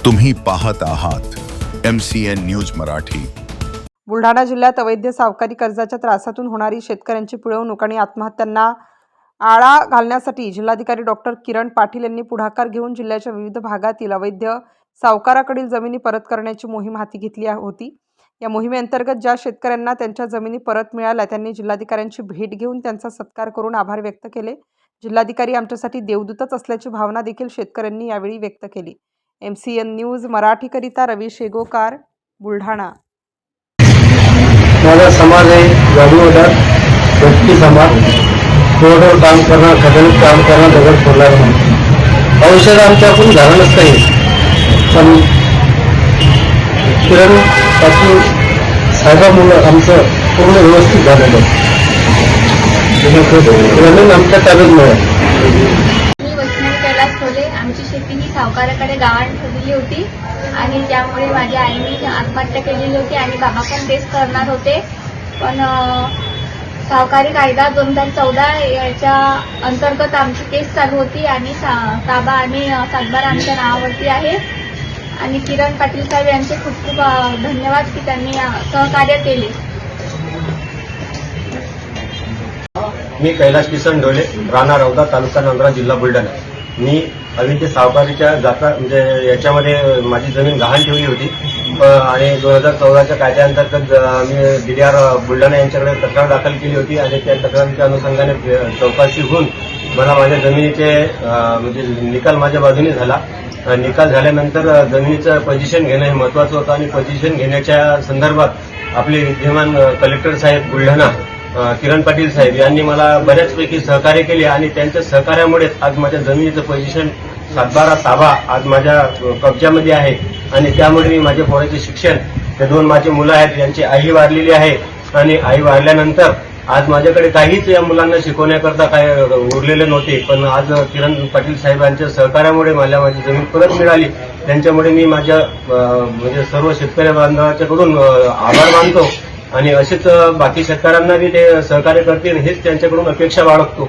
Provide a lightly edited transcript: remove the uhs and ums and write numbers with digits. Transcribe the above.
तुम्ही पाहत आहात MCN न्यूज मराठी। बुलढाणा जिल्ह्यात अवैध सावकारी कर्जाच्या त्रासातून होणारी शेतकऱ्यांची पिळवणूक आणि आत्महत्यांना आळा घालण्यासाठी जिल्हाधिकारी डॉक्टर किरण पाटील यांनी पुढाकार घेऊन जिल्ह्याच्या विविध भागातील अवैध सावकाराकडील जमिनी परत करण्याची मोहीम हाती घेतली होती। या मोहिमेअंतर्गत ज्या शेतकऱ्यांना त्यांच्या जमिनी परत मिळाल्या त्यांनी जिल्हाधिकाऱ्यांची भेट घेऊन त्यांचा सत्कार करून आभार व्यक्त केले। जिल्हाधिकारी आमच्यासाठी देवदूतच असल्याची भावना देखील शेतकऱ्यांनी यावेळी व्यक्त केली। MCN न्यूज मराठीकरिता रवी शेगोकार, बुलढाणा। माझा समाज आहे गाडीवाला व्यक्ती समाज, रोडवर काम करणं, खड्ड्यात काम करणं, दगड फोडला नाही। औषध आमच्याकडून झालं नसतं, पण किरण पाटील साहेबामुळं आमचं पूर्ण व्यवस्थित झालेलं आहे। किरण आमच्या ताब्यात मिळालं। मी वैष्णवी कैलास खोले, आमची शेती ही सावकाराकडे गावाने ठेवलेली होती आणि त्यामुळे माझ्या आईने आत्महत्या केलेली होती आणि बाबा पण तेच करणार होते। पण सावकारी कायदा 2014 याच्या अंतर्गत आमची केस चालू होती आणि ताबा आणि सातबारा आमच्या नावावरती आहे। आणि किरण पाटील साहेब यांचे खूप खूप धन्यवाद की त्यांनी सहकार्य केले। मी कैलास किसन ढोले, राहणार औदा, तालुका नांदुरा, जिल्हा बुलढाणा। मी अवैध सावकारीच्या जाता म्हणजे याच्यामध्ये माझी जमीन गहाण ठेवली होती आणि 2014च्या कायद्याअंतर्गत मी DDR बुलढाणा यांच्याकडे तक्रार दाखल केली होती आणि त्या तक्रारीच्या अनुषंगाने चौकशी होऊन मला माझ्या जमिनीचे म्हणजे निकाल माझ्या बाजूने झाला। निकाल झाल्यानंतर जमिनीचं पोझिशन घेणं हे महत्त्वाचं होतं आणि पोझिशन घेण्याच्या संदर्भात आपले विद्यमान कलेक्टर साहेब बुलढाणा किरण पाटील साहेब यांनी मला बऱ्याचपैकी सहकार्य केले आणि त्यांच्या सहकार्यामुळेच आज माझ्या जमिनीचं पोझिशन सातबारा ताबा आज माझ्या कब्जामध्ये आहे आणि त्यामुळे मी माझ्या पोराचे शिक्षण, ते 2 माझे मुलं आहेत, यांची आई वारलेली आहे आणि आई वारल्यानंतर आज माझ्याकडे काहीच या मुलांना शिकवण्याकरता काय उरलेले नव्हते। पण आज किरण पाटील साहेबांच्या सहकार्यामुळे मला माझी जमीन परत मिळाली। त्यांच्यामुळे मी माझ्या म्हणजे सर्व शेतकरी बांधवांच्याकडून आभार मानतो आणि असेच बाकी शेतकऱ्यांना बी ते सहकार्य करतील हेच त्यांच्याकडून अपेक्षा बाळगतो।